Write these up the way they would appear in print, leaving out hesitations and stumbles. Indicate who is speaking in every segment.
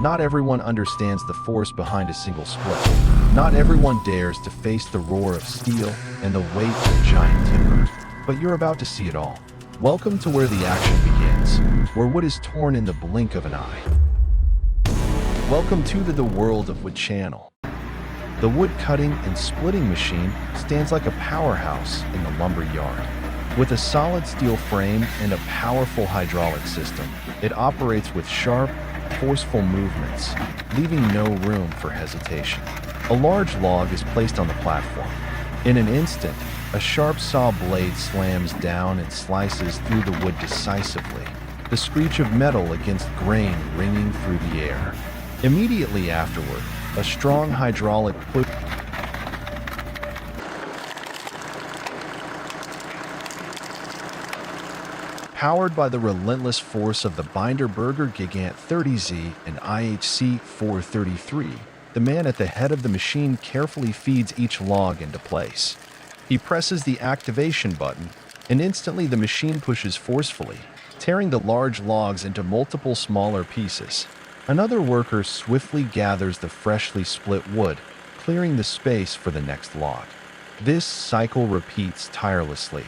Speaker 1: Not everyone understands the force behind a single split. Not everyone dares to face the roar of steel and the weight of giant timber. But you're about to see it all. Welcome to where the action begins, where wood is torn in the blink of an eye. Welcome to the world of Wood Channel. The wood cutting and splitting machine stands like a powerhouse in the lumber yard. With a solid steel frame and a powerful hydraulic system, it operates with sharp, forceful movements, leaving no room for hesitation. A large log is placed on the platform. In an instant, a sharp saw blade slams down and slices through the wood decisively, the screech of metal against grain ringing through the air. Immediately afterward, a strong hydraulic push powered by the relentless force of the Binder-Berger Gigant 30Z and IHC 433, the man at the head of the machine carefully feeds each log into place. He presses the activation button, and instantly the machine pushes forcefully, tearing the large logs into multiple smaller pieces. Another worker swiftly gathers the freshly split wood, clearing the space for the next log. This cycle repeats tirelessly,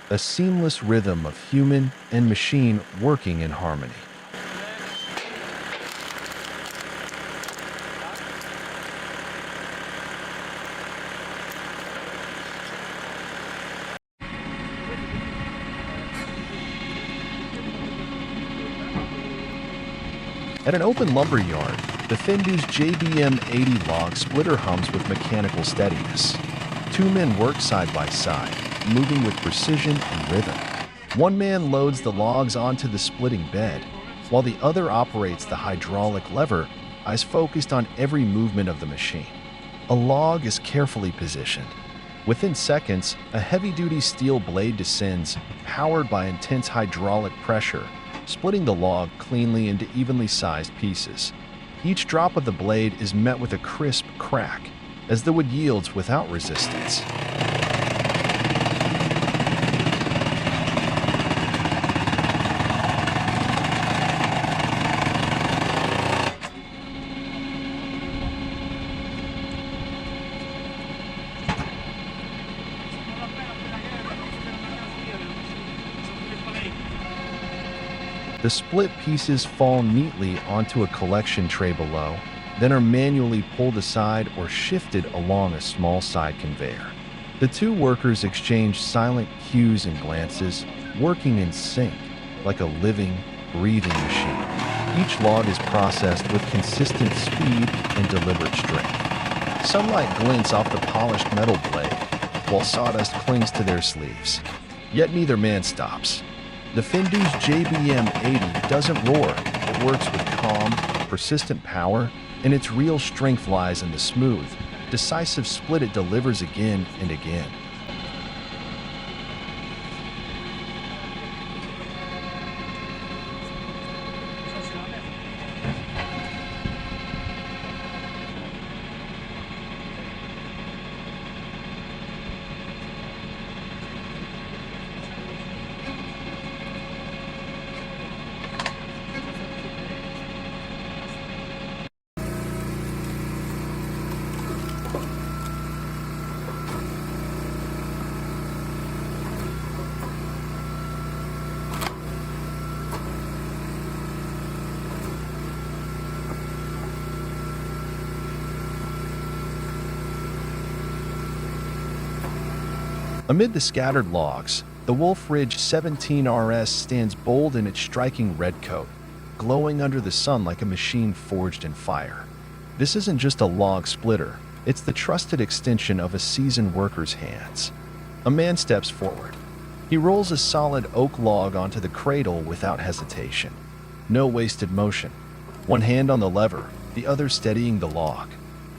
Speaker 1: a seamless rhythm of human and machine working in harmony. At an open lumber yard, the Fendu's JBM 80 log splitter hums with mechanical steadiness. Two men work side by side, moving with precision and rhythm. One man loads the logs onto the splitting bed, while the other operates the hydraulic lever, eyes focused on every movement of the machine. A log is carefully positioned. Within seconds, a heavy-duty steel blade descends, powered by intense hydraulic pressure, splitting the log cleanly into evenly sized pieces. Each drop of the blade is met with a crisp crack, as the wood yields without resistance. The split pieces fall neatly onto a collection tray below, then are manually pulled aside or shifted along a small side conveyor. The two workers exchange silent cues and glances, working in sync, like a living, breathing machine. Each log is processed with consistent speed and deliberate strength. Sunlight glints off the polished metal blade, while sawdust clings to their sleeves. Yet neither man stops. The Fendu's JBM 80 doesn't roar. It works with calm, persistent power, and its real strength lies in the smooth, decisive split it delivers again and again. Amid the scattered logs, the Wolf Ridge 17 RS stands bold in its striking red coat, glowing under the sun like a machine forged in fire. This isn't just a log splitter, it's the trusted extension of a seasoned worker's hands. A man steps forward. He rolls a solid oak log onto the cradle without hesitation. No wasted motion. One hand on the lever, the other steadying the log.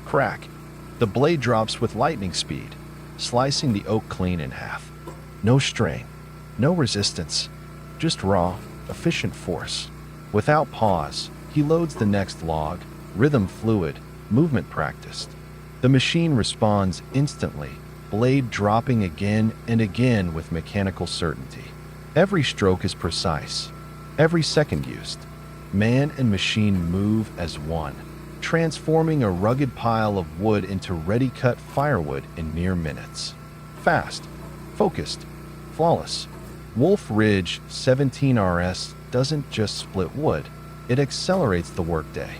Speaker 1: Crack. The blade drops with lightning speed, slicing the oak clean in half. No strain, no resistance, just raw, efficient force. Without pause, he loads the next log, rhythm fluid, movement practiced. The machine responds instantly, blade dropping again and again with mechanical certainty. Every stroke is precise, every second used. Man and machine move as one, transforming a rugged pile of wood into ready-cut firewood in mere minutes. Fast, focused, flawless. Wolf Ridge 17RS doesn't just split wood, it accelerates the workday.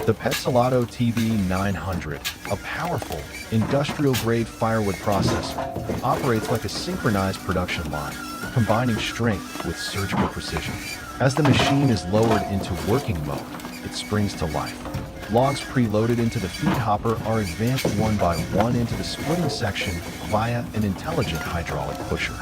Speaker 1: The Petzolato TV900, a powerful, industrial-grade firewood processor, operates like a synchronized production line, combining strength with surgical precision. As the machine is lowered into working mode, it springs to life. Logs preloaded into the feed hopper are advanced one by one into the splitting section via an intelligent hydraulic pusher.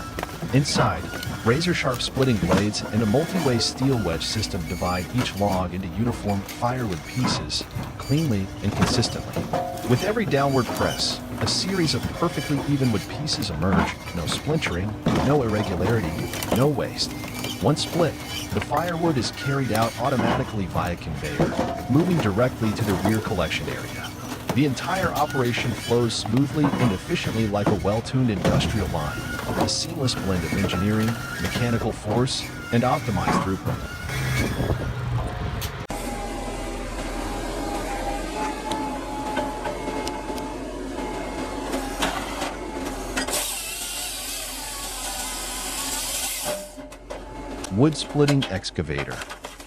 Speaker 1: Inside, razor-sharp splitting blades and a multi-way steel wedge system divide each log into uniform firewood pieces, cleanly and consistently. With every downward press, a series of perfectly even wood pieces emerge, no splintering, no irregularity, no waste. Once split, the firewood is carried out automatically via conveyor, moving directly to the rear collection area. The entire operation flows smoothly and efficiently like a well-tuned industrial line, a seamless blend of engineering, mechanical force, and optimized throughput. Wood splitting excavator,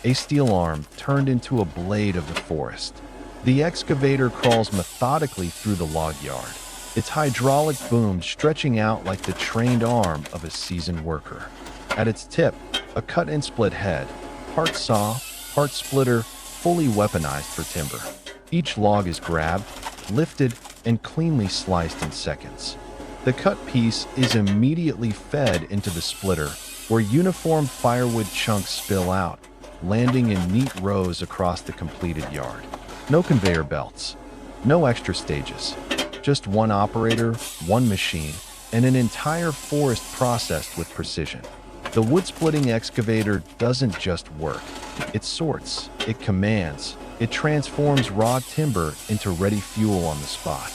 Speaker 1: a steel arm turned into a blade of the forest. The excavator crawls methodically through the log yard, its hydraulic boom stretching out like the trained arm of a seasoned worker. At its tip, a cut-and-split head, part saw, part splitter, fully weaponized for timber. Each log is grabbed, lifted, and cleanly sliced in seconds. The cut piece is immediately fed into the splitter, where uniform firewood chunks spill out, landing in neat rows across the completed yard. No conveyor belts, no extra stages, just one operator, one machine, and an entire forest processed with precision. The wood-splitting excavator doesn't just work. It sorts, it commands, it transforms raw timber into ready fuel on the spot.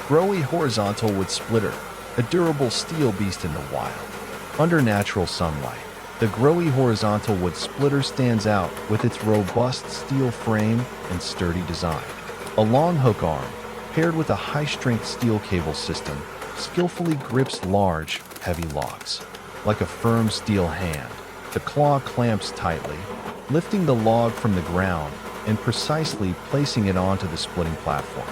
Speaker 1: Growy horizontal wood splitter, a durable steel beast in the wild. Under natural sunlight, the Growy horizontal wood splitter stands out with its robust steel frame and sturdy design. A long hook arm, paired with a high-strength steel cable system, skillfully grips large, heavy logs. Like a firm steel hand, the claw clamps tightly, lifting the log from the ground and precisely placing it onto the splitting platform.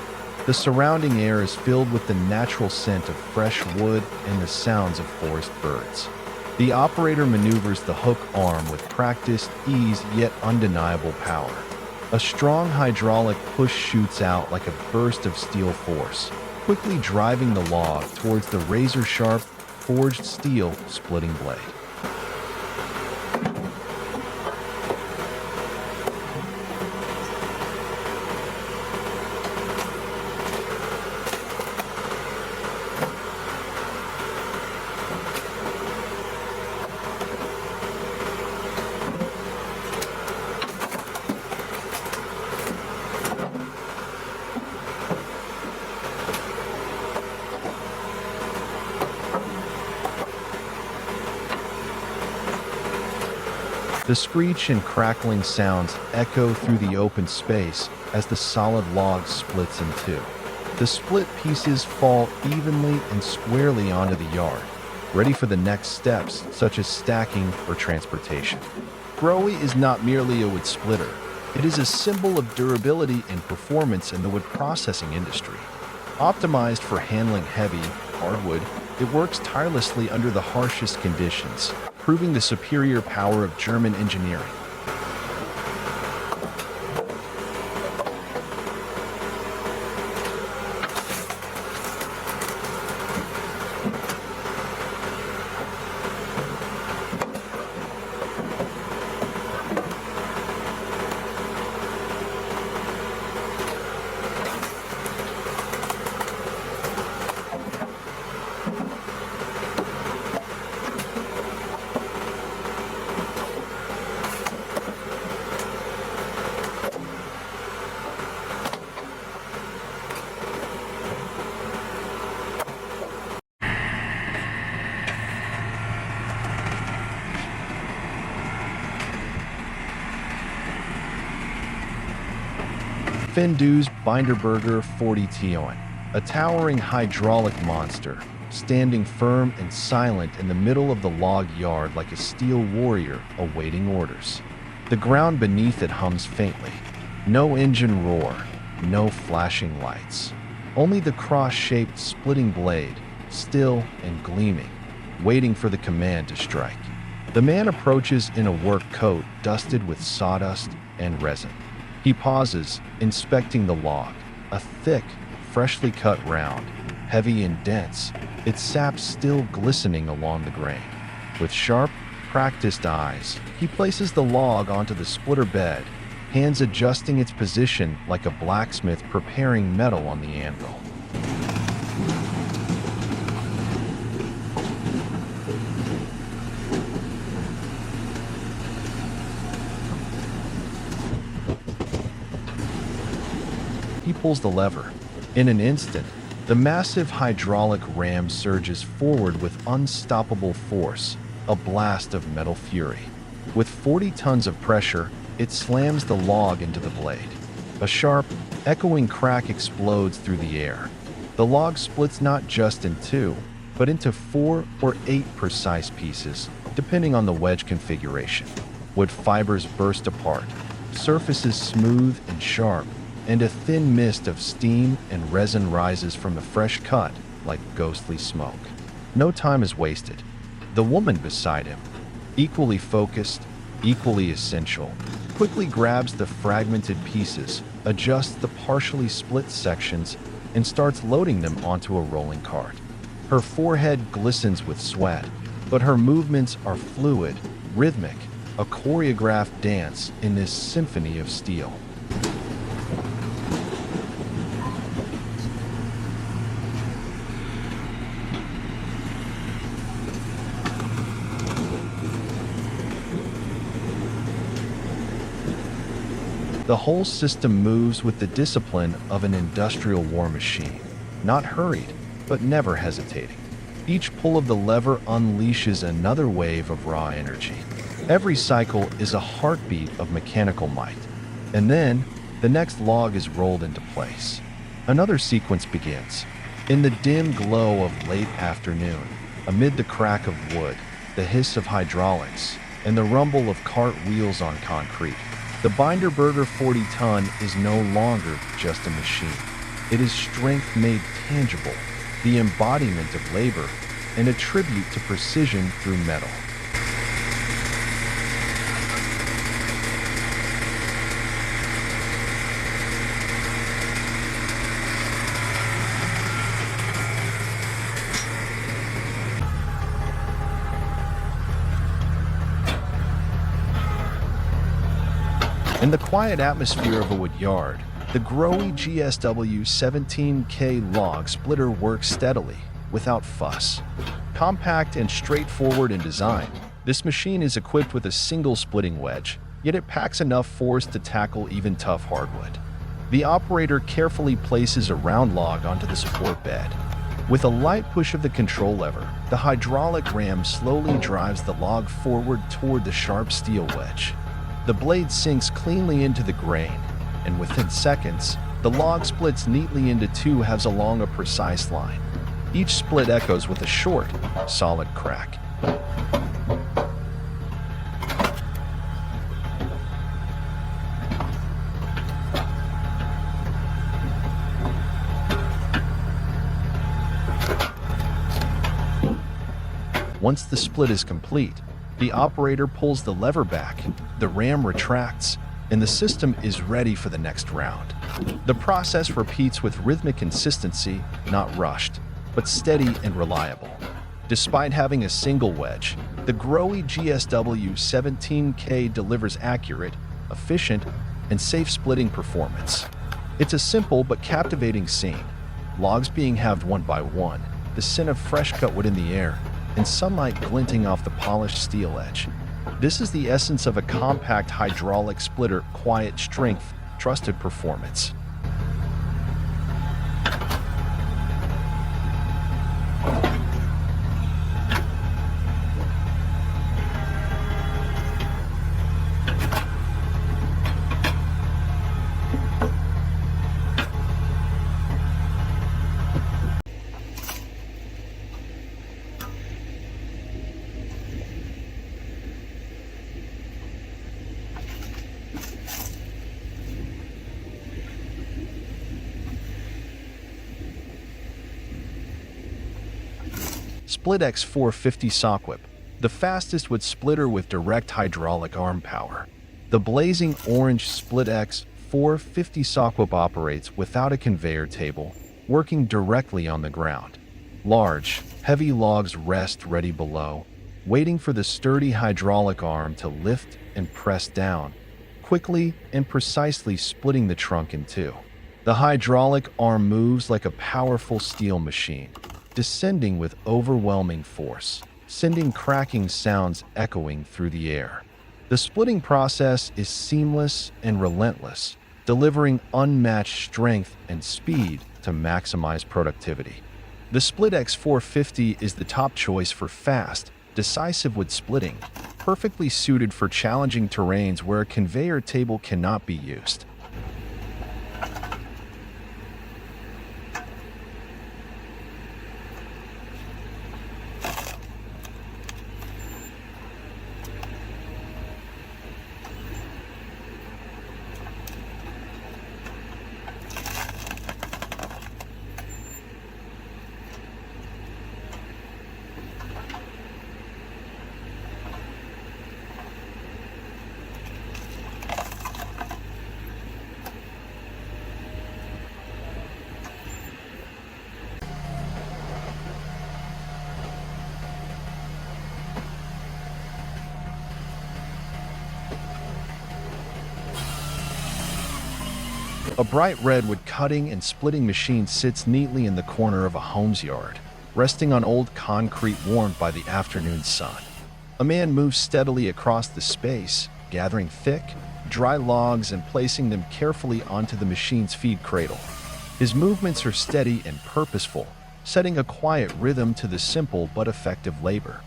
Speaker 1: The surrounding air is filled with the natural scent of fresh wood and the sounds of forest birds. The operator maneuvers the hook arm with practiced ease yet undeniable power. A strong hydraulic push shoots out like a burst of steel force, quickly driving the log towards the razor-sharp, forged steel splitting blade. The screech and crackling sounds echo through the open space as the solid log splits in two. The split pieces fall evenly and squarely onto the yard, ready for the next steps such as stacking or transportation. Growy is not merely a wood splitter. It is a symbol of durability and performance in the wood processing industry. Optimized for handling heavy, hardwood, it works tirelessly under the harshest conditions, proving the superior power of German engineering. Fendu's Binderberger 40 Tion, a towering hydraulic monster, standing firm and silent in the middle of the log yard like a steel warrior awaiting orders. The ground beneath it hums faintly. No engine roar, no flashing lights. Only the cross-shaped splitting blade, still and gleaming, waiting for the command to strike. The man approaches in a work coat dusted with sawdust and resin. He pauses, inspecting the log, a thick, freshly cut round, heavy and dense, its sap still glistening along the grain. With sharp, practiced eyes, he places the log onto the splitter bed, hands adjusting its position like a blacksmith preparing metal on the anvil. He pulls the lever. In an instant, the massive hydraulic ram surges forward with unstoppable force, a blast of metal fury. With 40 tons of pressure, it slams the log into the blade. A sharp, echoing crack explodes through the air. The log splits not just in two, but into 4 or 8 precise pieces, depending on the wedge configuration. Wood fibers burst apart, surfaces smooth and sharp, and a thin mist of steam and resin rises from the fresh cut like ghostly smoke. No time is wasted. The woman beside him, equally focused, equally essential, quickly grabs the fragmented pieces, adjusts the partially split sections, and starts loading them onto a rolling cart. Her forehead glistens with sweat, but her movements are fluid, rhythmic, a choreographed dance in this symphony of steel. The whole system moves with the discipline of an industrial war machine, not hurried, but never hesitating. Each pull of the lever unleashes another wave of raw energy. Every cycle is a heartbeat of mechanical might. And then, the next log is rolled into place. Another sequence begins. In the dim glow of late afternoon, amid the crack of wood, the hiss of hydraulics, and the rumble of cart wheels on concrete, the Binderberger 40-ton is no longer just a machine. It is strength made tangible, the embodiment of labor, and a tribute to precision through metal. In the quiet atmosphere of a wood yard, the Growy GSW-17K log splitter works steadily, without fuss. Compact and straightforward in design, this machine is equipped with a single splitting wedge, yet it packs enough force to tackle even tough hardwood. The operator carefully places a round log onto the support bed. With a light push of the control lever, the hydraulic ram slowly drives the log forward toward the sharp steel wedge. The blade sinks cleanly into the grain, and within seconds, the log splits neatly into two halves along a precise line. Each split echoes with a short, solid crack. Once the split is complete, the operator pulls the lever back, the ram retracts, and the system is ready for the next round. The process repeats with rhythmic consistency, not rushed, but steady and reliable. Despite having a single wedge, the Growy GSW-17K delivers accurate, efficient, and safe splitting performance. It's a simple but captivating scene, logs being halved one by one, the scent of fresh cut wood in the air, and sunlight glinting off the polished steel edge. This is the essence of a compact hydraulic splitter: quiet strength, trusted performance. Split X450 Sockwhip, the fastest wood splitter with direct hydraulic arm power. The blazing orange Split X450 Sockwhip operates without a conveyor table, working directly on the ground. Large, heavy logs rest ready below, waiting for the sturdy hydraulic arm to lift and press down, quickly and precisely splitting the trunk in two. The hydraulic arm moves like a powerful steel machine, descending with overwhelming force, sending cracking sounds echoing through the air. The splitting process is seamless and relentless, delivering unmatched strength and speed to maximize productivity. The Split X450 is the top choice for fast, decisive wood splitting, perfectly suited for challenging terrains where a conveyor table cannot be used. A bright red wood cutting and splitting machine sits neatly in the corner of a home's yard, resting on old concrete warmed by the afternoon sun. A man moves steadily across the space, gathering thick, dry logs and placing them carefully onto the machine's feed cradle. His movements are steady and purposeful, setting a quiet rhythm to the simple but effective labor.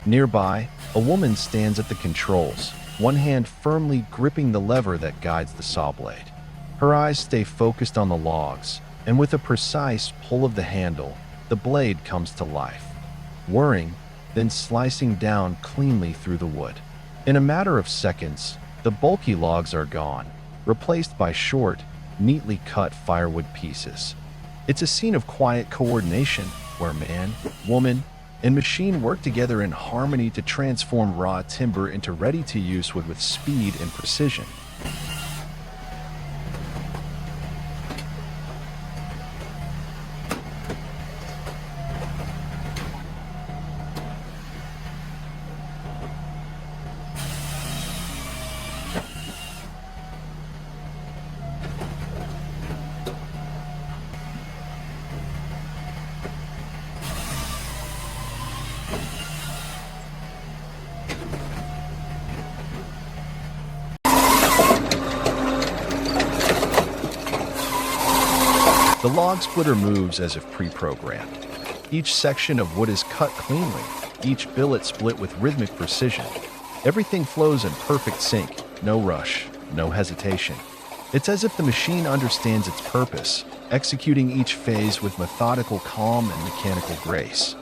Speaker 1: Nearby, a woman stands at the controls, one hand firmly gripping the lever that guides the saw blade. Her eyes stay focused on the logs, and with a precise pull of the handle, the blade comes to life, whirring, then slicing down cleanly through the wood. In a matter of seconds, the bulky logs are gone, replaced by short, neatly cut firewood pieces. It's a scene of quiet coordination where man, woman, and machine work together in harmony to transform raw timber into ready-to-use wood with speed and precision. The log splitter moves as if pre-programmed. Each section of wood is cut cleanly, each billet split with rhythmic precision. Everything flows in perfect sync, no rush, no hesitation. It's as if the machine understands its purpose, executing each phase with methodical calm and mechanical grace.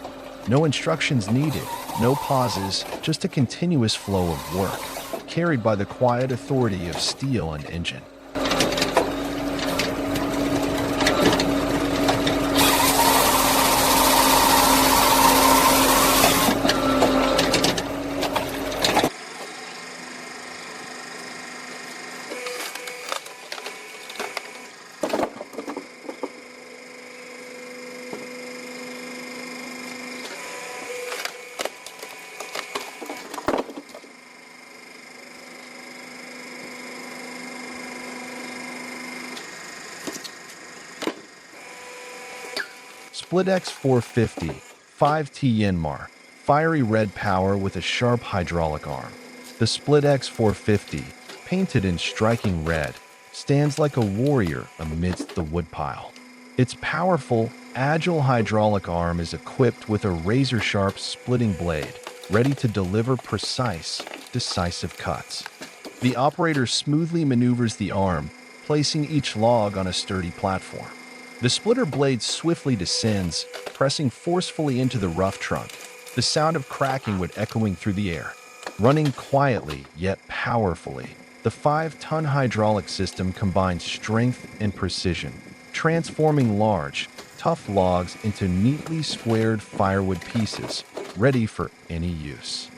Speaker 1: No instructions needed, no pauses, just a continuous flow of work, carried by the quiet authority of steel and engine. Split X 450, 5T Yanmar, fiery red power with a sharp hydraulic arm. The Split X 450, painted in striking red, stands like a warrior amidst the woodpile. Its powerful, agile hydraulic arm is equipped with a razor-sharp splitting blade, ready to deliver precise, decisive cuts. The operator smoothly maneuvers the arm, placing each log on a sturdy platform. The splitter blade swiftly descends, pressing forcefully into the rough trunk, the sound of cracking wood echoing through the air. Running quietly yet powerfully, the 5-ton hydraulic system combines strength and precision, transforming large, tough logs into neatly squared firewood pieces, ready for any use.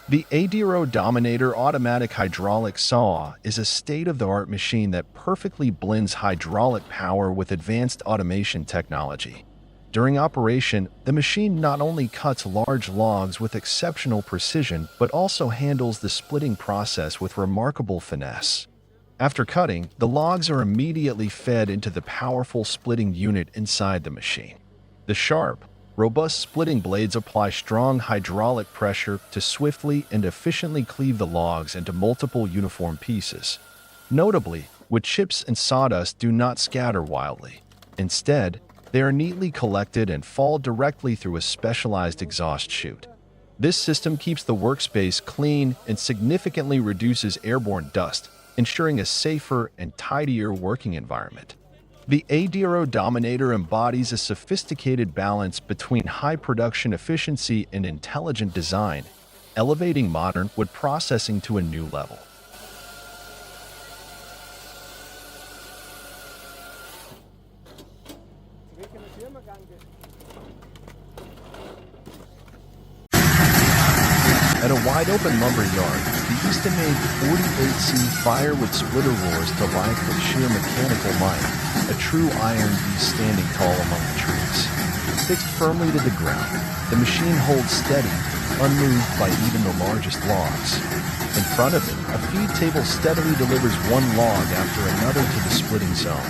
Speaker 1: The Adiro Dominator automatic hydraulic saw is a state-of-the-art machine that perfectly blends hydraulic power with advanced automation technology. During operation, the machine not only cuts large logs with exceptional precision, but also handles the splitting process with remarkable finesse. After cutting, the logs are immediately fed into the powerful splitting unit inside the machine. The sharp, robust splitting blades apply strong hydraulic pressure to swiftly and efficiently cleave the logs into multiple uniform pieces. Notably, wood chips and sawdust do not scatter wildly. Instead, they are neatly collected and fall directly through a specialized exhaust chute. This system keeps the workspace clean and significantly reduces airborne dust, ensuring a safer and tidier working environment. The Adiro Dominator embodies a sophisticated balance between high production efficiency and intelligent design, elevating modern wood processing to a new level. At a wide-open lumber yard, the Easton-made 48C firewood splitter roars to life with sheer mechanical might, a true iron beast standing tall among the trees. Fixed firmly to the ground, the machine holds steady, unmoved by even the largest logs. In front of it, a feed table steadily delivers one log after another to the splitting zone,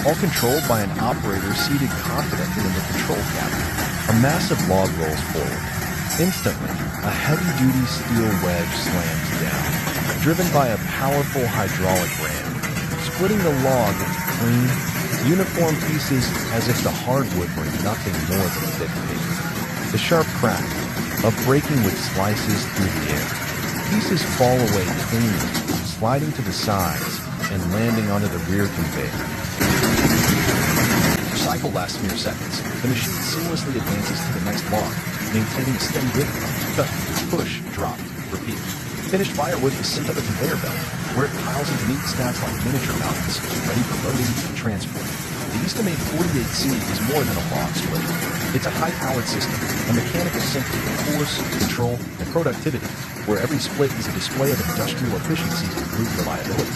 Speaker 1: all controlled by an operator seated confidently in the control cabin. A massive log rolls forward. Instantly, a heavy-duty steel wedge slams down, driven by a powerful hydraulic ram, splitting the log into clean, uniform pieces as if the hardwood were nothing more than thick paper. The sharp crack of breaking wood slices through the air. Pieces fall away cleanly, sliding to the sides and landing onto the rear conveyor. The cycle lasts mere seconds. The machine seamlessly advances to the next log, maintaining a steady rhythm of cut, push, drop, repeat. Finished firewood is sent up a conveyor belt, where it piles into neat stacks like miniature mountains, ready for loading and transport. The Easton-made 48C is more than a log splitter. It's a high-powered system, a mechanical symphony of force, control, and productivity, where every split is a display of industrial efficiency and improved reliability.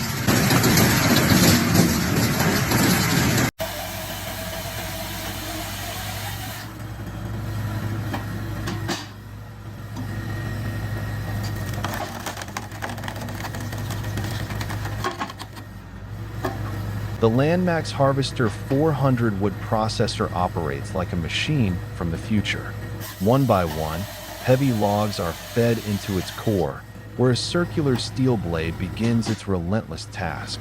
Speaker 1: The Landmax Harvester 400 wood processor operates like a machine from the future. One by one, heavy logs are fed into its core, where a circular steel blade begins its relentless task.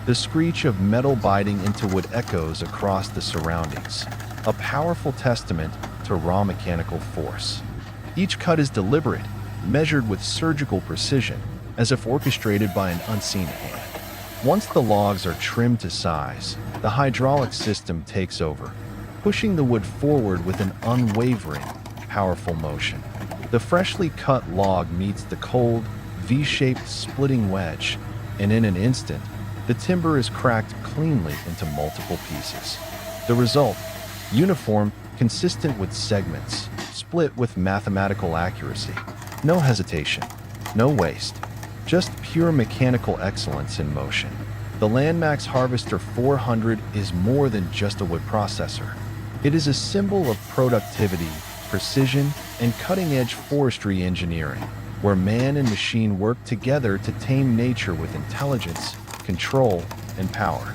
Speaker 1: The screech of metal biting into wood echoes across the surroundings, a powerful testament to raw mechanical force. Each cut is deliberate, measured with surgical precision, as if orchestrated by an unseen hand. Once the logs are trimmed to size, the hydraulic system takes over, pushing the wood forward with an unwavering, powerful motion. The freshly cut log meets the cold, V-shaped splitting wedge, and in an instant, the timber is cracked cleanly into multiple pieces. The result, uniform, consistent with segments, split with mathematical accuracy. No hesitation, no waste. Just pure mechanical excellence in motion. The Landmax Harvester 400 is more than just a wood processor. It is a symbol of productivity, precision, and cutting-edge forestry engineering, where man and machine work together to tame nature with intelligence, control, and power.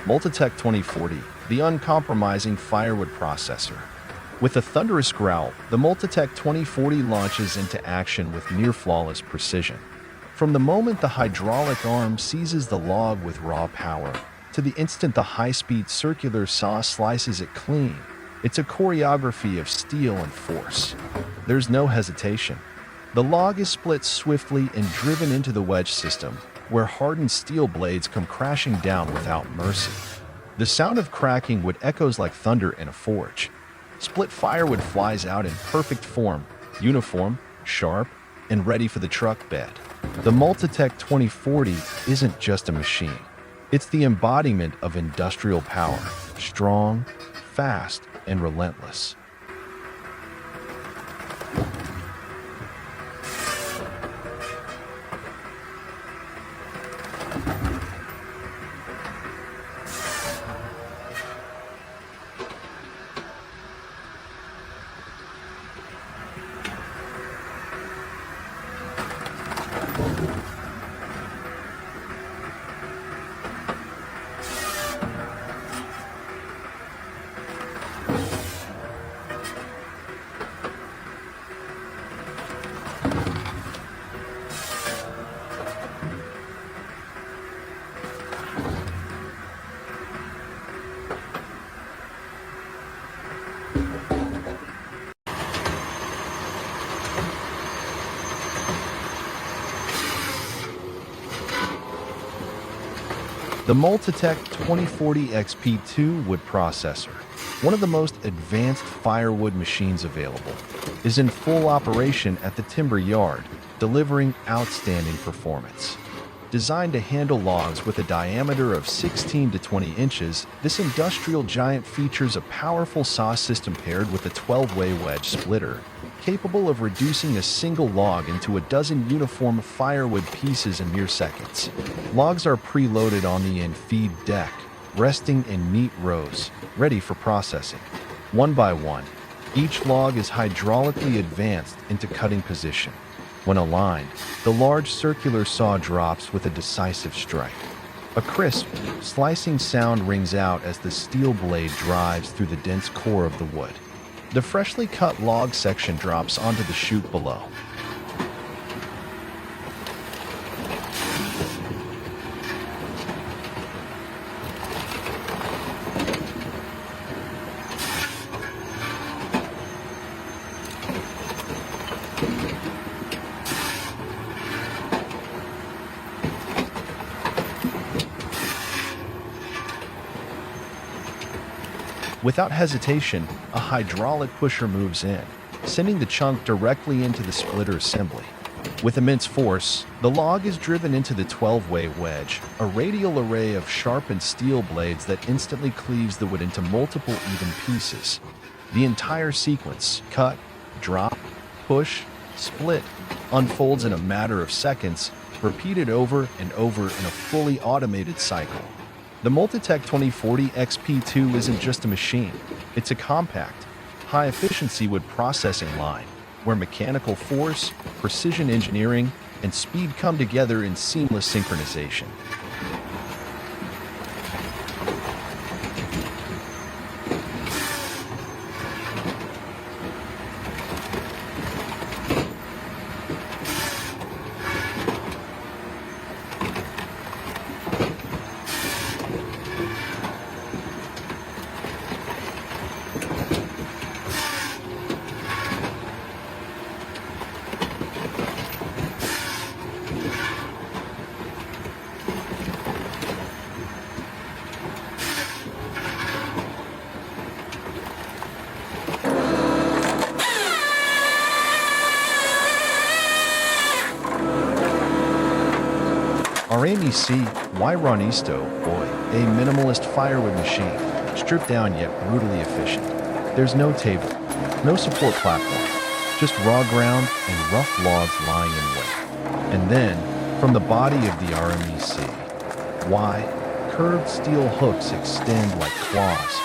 Speaker 1: Multitech 2040, the uncompromising firewood processor. With a thunderous growl, the Multitech 2040 launches into action with near-flawless precision. From the moment the hydraulic arm seizes the log with raw power, to the instant the high-speed circular saw slices it clean, it's a choreography of steel and force. There's no hesitation. The log is split swiftly and driven into the wedge system, where hardened steel blades come crashing down without mercy. The sound of cracking wood echoes like thunder in a forge. Split firewood flies out in perfect form, uniform, sharp, and ready for the truck bed. The Multitech 2040 isn't just a machine. It's the embodiment of industrial power, strong, fast, and relentless. The Multitech 2040 XP2 wood processor, one of the most advanced firewood machines available, is in full operation at the timber yard, delivering outstanding performance. Designed to handle logs with a diameter of 16 to 20 inches, this industrial giant features a powerful saw system paired with a 12-way wedge splitter, capable of reducing a single log into a dozen uniform firewood pieces in mere seconds. Logs are preloaded on the in-feed deck, resting in neat rows, ready for processing. One by one, each log is hydraulically advanced into cutting position. When aligned, the large circular saw drops with a decisive strike. A crisp, slicing sound rings out as the steel blade drives through the dense core of the wood. The freshly cut log section drops onto the chute below. Without hesitation, a hydraulic pusher moves in, sending the chunk directly into the splitter assembly. With immense force, the log is driven into the 12-way wedge, a radial array of sharpened steel blades that instantly cleaves the wood into multiple even pieces. The entire sequence, cut, drop, push, split, unfolds in a matter of seconds, repeated over and over in a fully automated cycle. The Multitech 2040 XP2 isn't just a machine, it's a compact, high-efficiency wood processing line, where mechanical force, precision engineering, and speed come together in seamless synchronization. Our MEC Wyronisto Boy, a minimalist firewood machine, stripped down yet brutally efficient. There's no table, no support platform, just raw ground and rough logs lying in wait. And then, from the body of the RMEC, curved steel hooks extend like claws,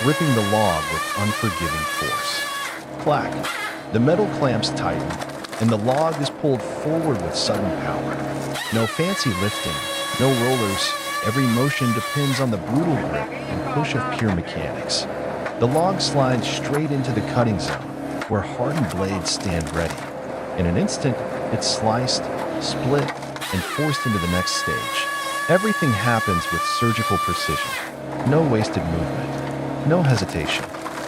Speaker 1: ripping the log with unforgiving force. Clack! The metal clamps tighten, and the log is pulled forward with sudden power. No fancy lifting, no rollers, every motion depends on the brutal grip and push of pure mechanics. The log slides straight into the cutting zone, where hardened blades stand ready. In an instant, it's sliced, split, and forced into the next stage. Everything happens with surgical precision. No wasted movement, no hesitation.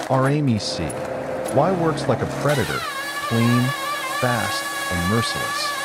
Speaker 1: Our MEC, Y works like a predator, clean, fast, and merciless.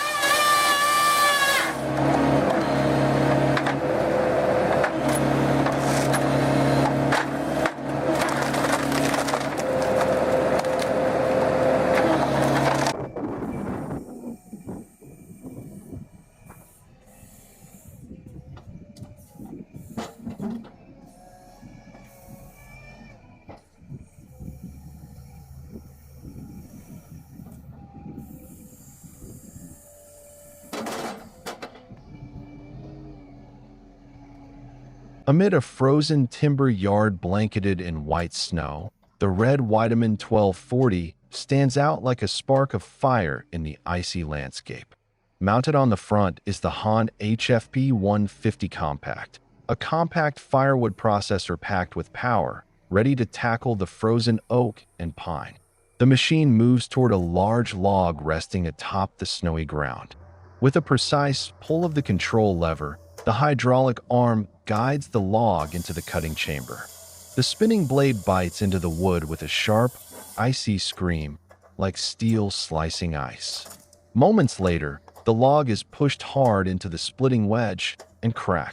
Speaker 1: Amid a frozen timber yard blanketed in white snow, the red Weidemann 1240 stands out like a spark of fire in the icy landscape. Mounted on the front is the Han HFP 150 Compact, a compact firewood processor packed with power, ready to tackle the frozen oak and pine. The machine moves toward a large log resting atop the snowy ground. With a precise pull of the control lever, the hydraulic arm guides the log into the cutting chamber. The spinning blade bites into the wood with a sharp, icy scream, like steel slicing ice. Moments later, the log is pushed hard into the splitting wedge and crack.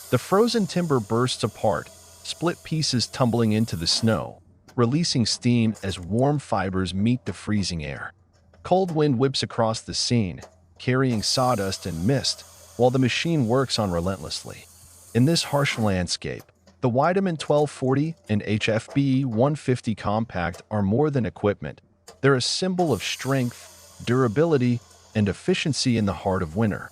Speaker 1: The frozen timber bursts apart, split pieces tumbling into the snow, releasing steam as warm fibers meet the freezing air. Cold wind whips across the scene, carrying sawdust and mist, while the machine works on relentlessly. In this harsh landscape, the Weidemann 1240 and HFB 150 Compact are more than equipment. They're a symbol of strength, durability, and efficiency in the heart of winter.